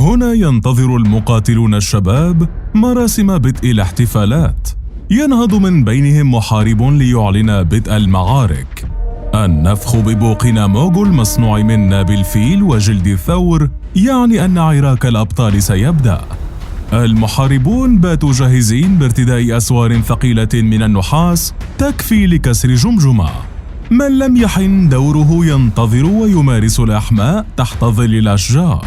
هنا ينتظر المقاتلون الشباب مراسم بدء الاحتفالات. ينهض من بينهم محارب ليعلن بدء المعارك. النفخ ببوق ناموغ المصنوع من ناب الفيل وجلد الثور يعني أن عراك الأبطال سيبدأ. المحاربون باتوا جاهزين بارتداء أسوار ثقيلة من النحاس تكفي لكسر جمجمة. من لم يحن دوره ينتظر ويمارس الإحماء تحت ظل الأشجار.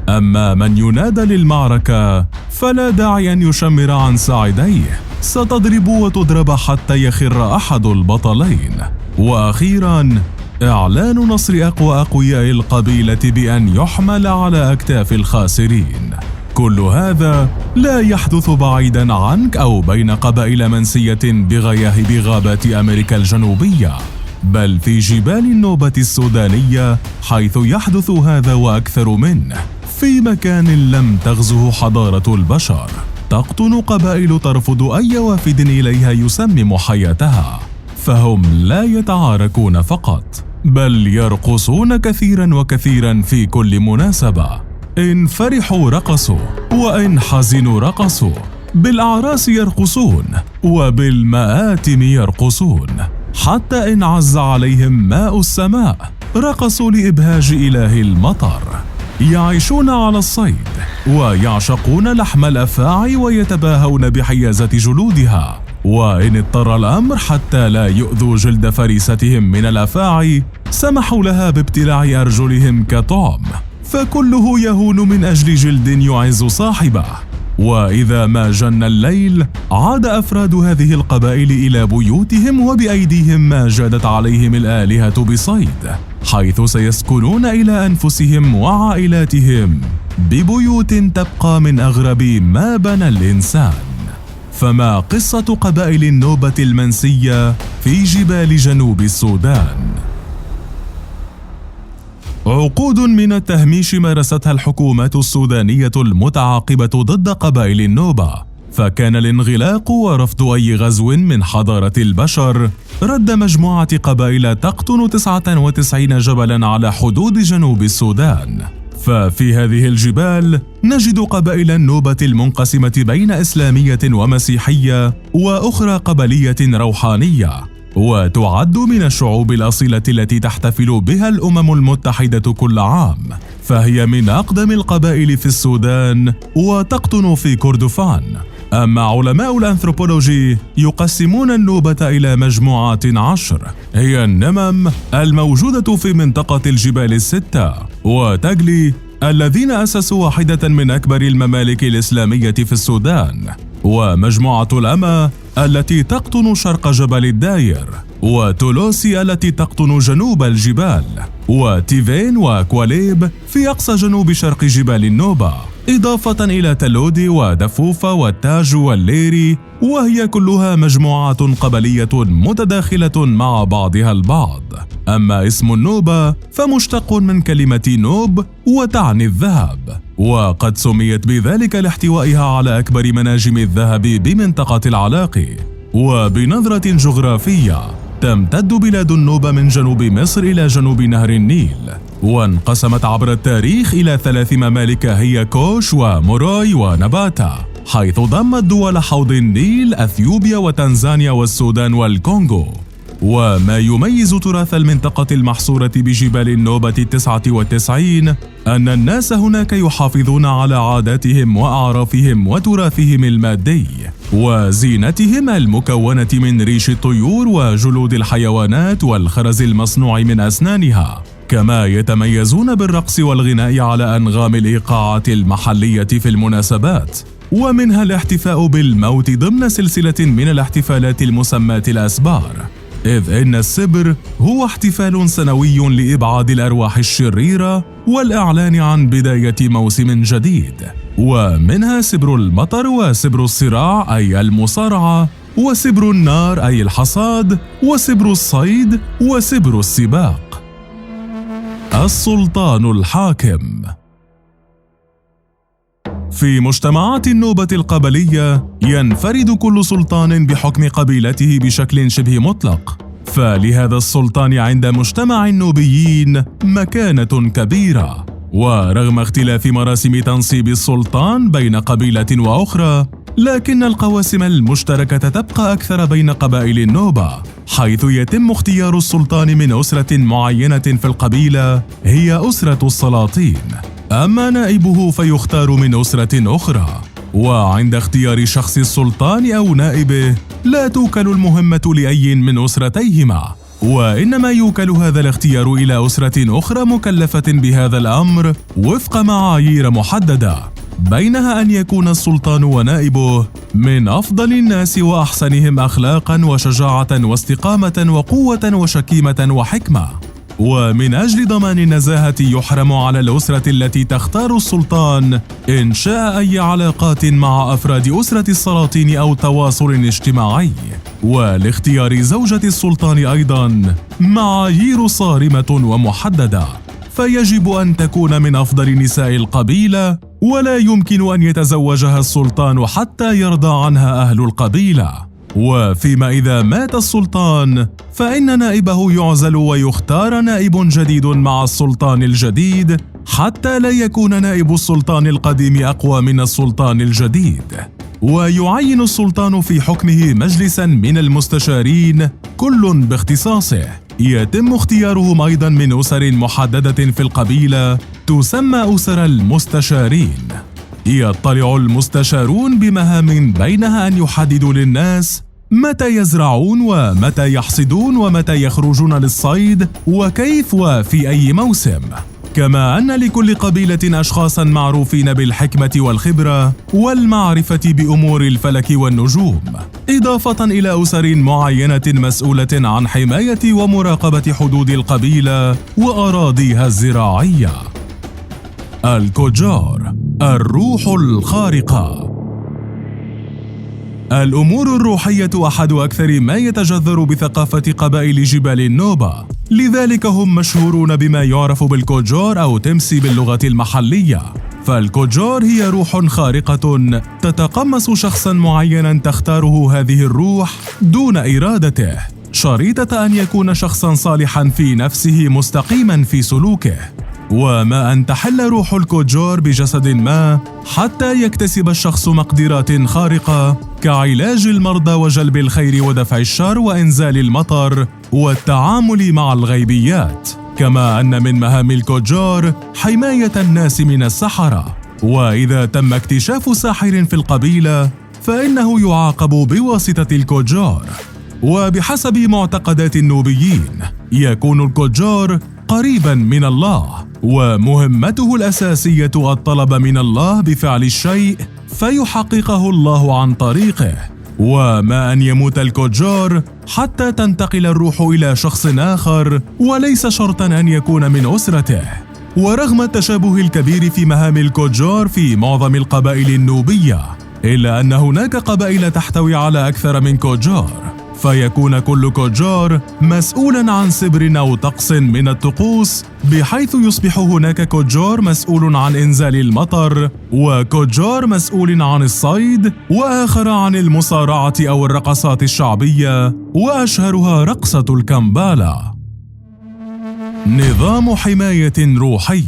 أما من ينادى للمعركة فلا داعي أن يشمر عن ساعديه، ستضرب وتضرب حتى يخر أحد البطلين. وأخيراً إعلان نصر أقوى أقوياء القبيلة بأن يحمل على أكتاف الخاسرين. كل هذا لا يحدث بعيداً عنك أو بين قبائل منسية بغياهب غابات أمريكا الجنوبية، بل في جبال النوبة السودانية، حيث يحدث هذا وأكثر منه في مكان لم تغزه حضارة البشر. تقطن قبائل ترفض أي وافد إليها يسمم حياتها، فهم لا يتعاركون فقط، بل يرقصون كثيرا وكثيرا في كل مناسبة. إن فرحوا رقصوا، وإن حزنوا رقصوا، بالأعراس يرقصون، وبالمآتم يرقصون، حتى إن عز عليهم ماء السماء رقصوا لإبهاج إله المطر. يعيشون على الصيد، ويعشقون لحم الأفاعي ويتباهون بحيازة جلودها، وإن اضطر الأمر حتى لا يؤذوا جلد فريستهم من الأفاعي سمحوا لها بابتلاع أرجلهم كطعم، فكله يهون من أجل جلد يعز صاحبه. وإذا ما جن الليل عاد أفراد هذه القبائل إلى بيوتهم وبأيديهم ما جادت عليهم الآلهة بصيد، حيث سيسكنون إلى أنفسهم وعائلاتهم ببيوت تبقى من أغرب ما بنى الإنسان. فما قصة قبائل النوبة المنسية في جبال جنوب السودان؟ عقود من التهميش مارستها الحكومات السودانية المتعاقبة ضد قبائل النوبة، فكان الانغلاق ورفض أي غزو من حضارة البشر رد مجموعة قبائل تقطن 99 جبلا على حدود جنوب السودان. ففي هذه الجبال نجد قبائل النوبة المنقسمة بين إسلامية ومسيحية وأخرى قبلية روحانية، وتعد من الشعوب الأصيلة التي تحتفل بها الأمم المتحدة كل عام، فهي من أقدم القبائل في السودان وتقطن في كردفان. أما علماء الأنثروبولوجي يقسمون النوبة إلى مجموعات 10، هي النمم الموجودة في منطقة الجبال الستة، وتجلي الذين أسسوا واحدة من أكبر الممالك الإسلامية في السودان، ومجموعة الأما التي تقطن شرق جبل الداير، وتولوسي التي تقطن جنوب الجبال، وتيفين وكواليب في أقصى جنوب شرق جبال النوبة، إضافة إلى تلودي ودفوفة والتاج والليري، وهي كلها مجموعات قبلية متداخلة مع بعضها البعض. أما اسم النوبة فمشتق من كلمة نوب وتعني الذهب، وقد سميت بذلك لاحتوائها على أكبر مناجم الذهب بمنطقة العلاقي. وبنظرة جغرافية تمتد بلاد النوبة من جنوب مصر إلى جنوب نهر النيل، وانقسمت عبر التاريخ إلى 3 ممالك هي كوش وموراي ونباتا، حيث ضمت دول حوض النيل أثيوبيا وتنزانيا والسودان والكونغو. وما يميز تراث المنطقة المحصورة بجبال النوبة 99 أن الناس هناك يحافظون على عاداتهم وأعرافهم وتراثهم المادي وزينتهم المكونة من ريش الطيور وجلود الحيوانات والخرز المصنوع من أسنانها، كما يتميزون بالرقص والغناء على أنغام الإيقاعات المحلية في المناسبات، ومنها الاحتفاء بالموت ضمن سلسلة من الاحتفالات المسماة الأسبار، إذ إن السبر هو احتفال سنوي لإبعاد الأرواح الشريرة والإعلان عن بداية موسم جديد، ومنها سبر المطر وسبر الصراع أي المصارعة، وسبر النار أي الحصاد، وسبر الصيد، وسبر السباق. السلطان الحاكم. في مجتمعات النوبة القبلية ينفرد كل سلطان بحكم قبيلته بشكل شبه مطلق، فلهذا السلطان عند مجتمع النوبيين مكانة كبيرة، ورغم اختلاف مراسم تنصيب السلطان بين قبيلة وأخرى، لكن القواسم المشتركة تبقى أكثر بين قبائل النوبة، حيث يتم اختيار السلطان من أسرة معينة في القبيلة هي أسرة السلاطين، أما نائبه فيختار من أسرة أخرى. وعند اختيار شخص السلطان أو نائبه لا توكل المهمة لأي من أسرتيهما، وإنما يوكل هذا الاختيار إلى أسرة أخرى مكلفة بهذا الأمر وفق معايير محددة، بينها أن يكون السلطان ونائبه من أفضل الناس وأحسنهم أخلاقاً وشجاعة واستقامة وقوة وشكيمة وحكمة. ومن أجل ضمان النزاهة يحرم على الأسرة التي تختار السلطان إنشاء أي علاقات مع أفراد أسرة السلاطين أو تواصل اجتماعي. ولاختيار زوجة السلطان أيضاً معايير صارمة ومحددة، فيجب أن تكون من أفضل نساء القبيلة، ولا يمكن أن يتزوجها السلطان حتى يرضى عنها أهل القبيلة. وفيما إذا مات السلطان فإن نائبه يعزل ويختار نائب جديد مع السلطان الجديد، حتى لا يكون نائب السلطان القديم أقوى من السلطان الجديد. ويعين السلطان في حكمه مجلساً من المستشارين كل باختصاصه، يتم اختيارهم أيضاً من أسر محددة في القبيلة تسمى أسر المستشارين. يطلع المستشارون بمهام بينها أن يحددوا للناس متى يزرعون ومتى يحصدون ومتى يخرجون للصيد وكيف وفي أي موسم، كما أن لكل قبيلة أشخاصاً معروفين بالحكمة والخبرة والمعرفة بأمور الفلك والنجوم، إضافة إلى أسر معينة مسؤولة عن حماية ومراقبة حدود القبيلة وأراضيها الزراعية. الكوجار، الروح الخارقة. الأمور الروحية أحد أكثر ما يتجذر بثقافة قبائل جبال النوبة، لذلك هم مشهورون بما يعرف بالكوجار أو تمسي باللغة المحلية. فالكوجار هي روح خارقة تتقمص شخصاً معيناً تختاره هذه الروح دون إرادته، شريطة أن يكون شخصاً صالحاً في نفسه مستقيماً في سلوكه. وما أن تحل روح الكوجار بجسد ما حتى يكتسب الشخص مقدرات خارقة كعلاج المرضى وجلب الخير ودفع الشر وإنزال المطر والتعامل مع الغيبيات، كما أن من مهام الكوجار حماية الناس من السحرة. وإذا تم اكتشاف ساحر في القبيلة فإنه يعاقب بواسطة الكوجار. وبحسب معتقدات النوبيين يكون الكوجار قريباً من الله، ومهمته الأساسية الطلب من الله بفعل الشيء فيحققه الله عن طريقه. وما أن يموت الكوجار حتى تنتقل الروح إلى شخص آخر، وليس شرطاً أن يكون من أسرته. ورغم التشابه الكبير في مهام الكوجار في معظم القبائل النوبية، إلا أن هناك قبائل تحتوي على أكثر من كوجار، فيكون كل كوجار مسؤولاً عن سبر أو طقس من الطقوس، بحيث يصبح هناك كوجار مسؤول عن إنزال المطر، وكوجار مسؤول عن الصيد، وآخر عن المصارعة أو الرقصات الشعبية، وأشهرها رقصة الكمبالا. نظام حماية روحي.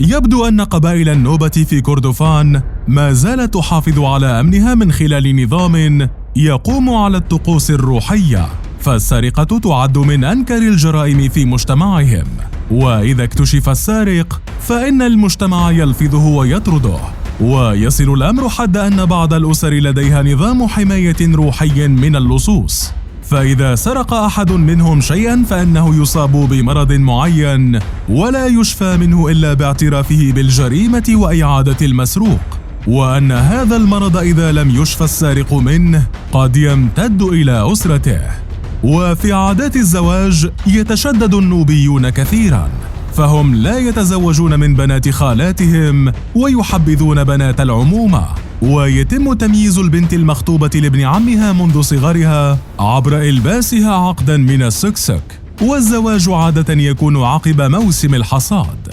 يبدو أن قبائل النوبة في كردفان ما زالت تحافظ على أمنها من خلال نظام يقوم على الطقوس الروحية، فالسرقة تعد من أنكر الجرائم في مجتمعهم، وإذا اكتشف السارق فإن المجتمع يلفظه ويطرده، ويصل الأمر حد أن بعض الأسر لديها نظام حماية روحي من اللصوص، فإذا سرق أحد منهم شيئاً فإنه يصاب بمرض معين ولا يشفى منه إلا باعترافه بالجريمة وإعادة المسروق، وأن هذا المرض إذا لم يشفى السارق منه قد يمتد إلى أسرته. وفي عادات الزواج يتشدد النوبيون كثيراً، فهم لا يتزوجون من بنات خالاتهم ويحبذون بنات العمومة، ويتم تمييز البنت المخطوبة لابن عمها منذ صغرها عبر إلباسها عقداً من السكسك، والزواج عادة يكون عقب موسم الحصاد.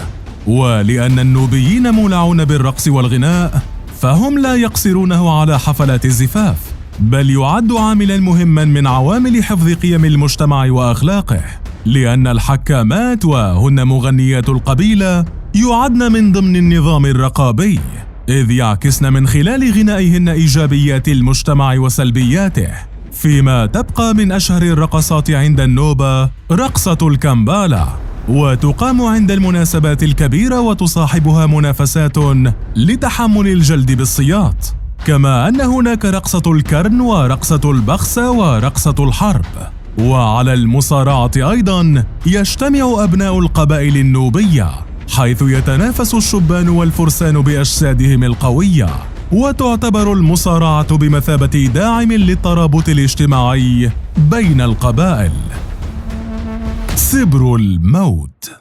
ولأن النوبيين مولعون بالرقص والغناء فهم لا يقصرونه على حفلات الزفاف، بل يعد عاملاً مهماً من عوامل حفظ قيم المجتمع وأخلاقه. لأن الحكامات وهن مغنيات القبيلة يعدن من ضمن النظام الرقابي، إذ يعكسن من خلال غنائهن إيجابيات المجتمع وسلبياته. فيما تبقى من أشهر الرقصات عند النوبة رقصة الكمبالا، وتقام عند المناسبات الكبيرة وتصاحبها منافسات لتحمل الجلد بالسياط. كما أن هناك رقصة الكرن ورقصة البخسة ورقصة الحرب. وعلى المصارعة أيضا يجتمع أبناء القبائل النوبية، حيث يتنافس الشبان والفرسان بأجسادهم القوية، وتعتبر المصارعة بمثابة داعم للترابط الاجتماعي بين القبائل. سبر الموت.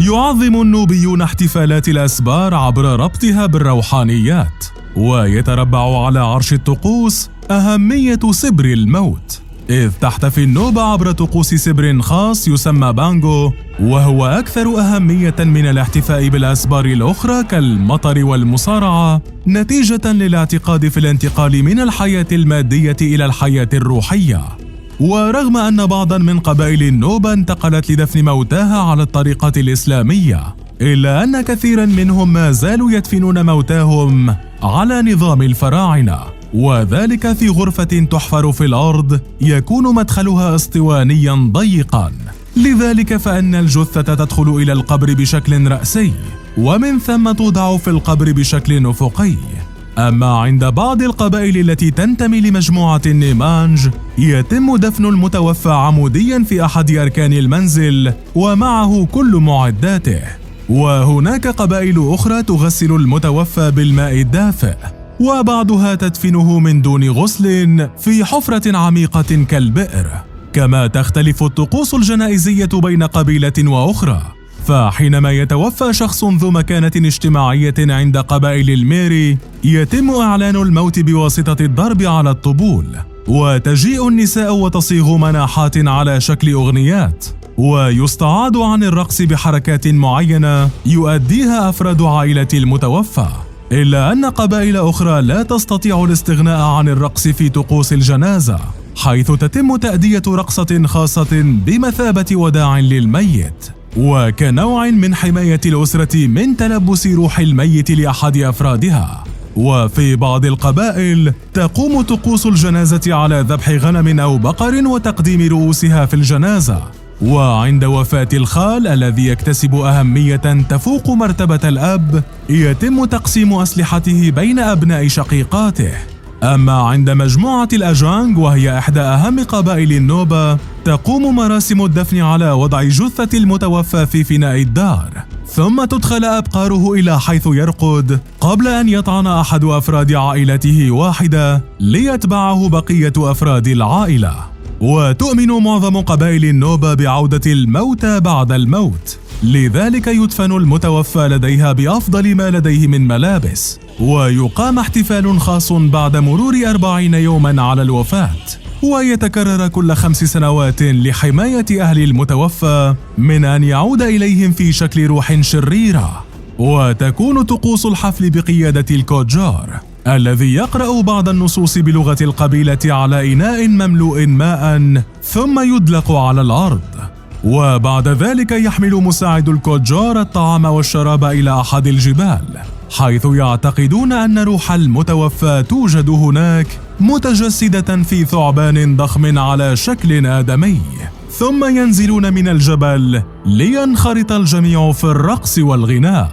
يعظم النوبيون احتفالات الأسبار عبر ربطها بالروحانيات، ويتربع على عرش الطقوس أهمية سبر الموت، إذ تحتفي النوبة عبر طقوس سبر خاص يسمى بانغو، وهو أكثر أهمية من الاحتفاء بالأسبار الأخرى كالمطر والمصارعة، نتيجة للاعتقاد في الانتقال من الحياة المادية إلى الحياة الروحية. ورغم أن بعضاً من قبائل النوبة انتقلت لدفن موتاها على الطريقة الإسلامية، إلا أن كثيراً منهم ما زالوا يدفنون موتاهم على نظام الفراعنة، وذلك في غرفة تحفر في الأرض يكون مدخلها اسطوانياً ضيقاً، لذلك فإن الجثة تدخل إلى القبر بشكل رأسي، ومن ثم توضع في القبر بشكل أفقي. أما عند بعض القبائل التي تنتمي لمجموعة النيمانج يتم دفن المتوفى عمودياً في أحد أركان المنزل ومعه كل معداته. وهناك قبائل أخرى تغسل المتوفى بالماء الدافئ، وبعضها تدفنه من دون غسل في حفرة عميقة كالبئر. كما تختلف الطقوس الجنائزية بين قبيلة وأخرى، فحينما يتوفى شخص ذو مكانة اجتماعية عند قبائل الميري يتم إعلان الموت بواسطة الضرب على الطبول، وتجيء النساء وتصيغ مناحات على شكل أغنيات، ويستعاض عن الرقص بحركات معينة يؤديها أفراد عائلة المتوفى. إلا أن قبائل أخرى لا تستطيع الاستغناء عن الرقص في طقوس الجنازة، حيث تتم تأدية رقصة خاصة بمثابة وداع للميت، وكنوع من حماية الأسرة من تلبس روح الميت لأحد أفرادها. وفي بعض القبائل تقوم طقوس الجنازة على ذبح غنم أو بقر وتقديم رؤوسها في الجنازة. وعند وفاة الخال الذي يكتسب أهمية تفوق مرتبة الأب يتم تقسيم أسلحته بين أبناء شقيقاته. أما عند مجموعة الأجانغ وهي إحدى أهم قبائل النوبة تقوم مراسم الدفن على وضع جثة المتوفى في فناء الدار، ثم تدخل أبقاره إلى حيث يرقد قبل أن يطعن أحد أفراد عائلته واحدة ليتبعه بقية أفراد العائلة. وتؤمن معظم قبائل النوبة بعودة الموتى بعد الموت، لذلك يدفن المتوفى لديها بأفضل ما لديه من ملابس، ويقام احتفال خاص بعد مرور 40 يوما على الوفاة، ويتكرر كل 5 سنوات لحماية أهل المتوفى من أن يعود إليهم في شكل روح شريرة. وتكون طقوس الحفل بقيادة الكوجار الذي يقرأ بعض النصوص بلغة القبيلة على إناء مملوء ماء ثم يدلق على الأرض، وبعد ذلك يحمل مساعد الكوجار الطعام والشراب إلى أحد الجبال، حيث يعتقدون أن روح المتوفى توجد هناك متجسدة في ثعبان ضخم على شكل آدمي، ثم ينزلون من الجبل لينخرط الجميع في الرقص والغناء.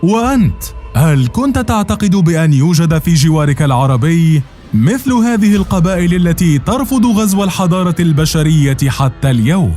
وأنت هل كنت تعتقد بأن يوجد في جوارك العربي مثل هذه القبائل التي ترفض غزو الحضارة البشرية حتى اليوم؟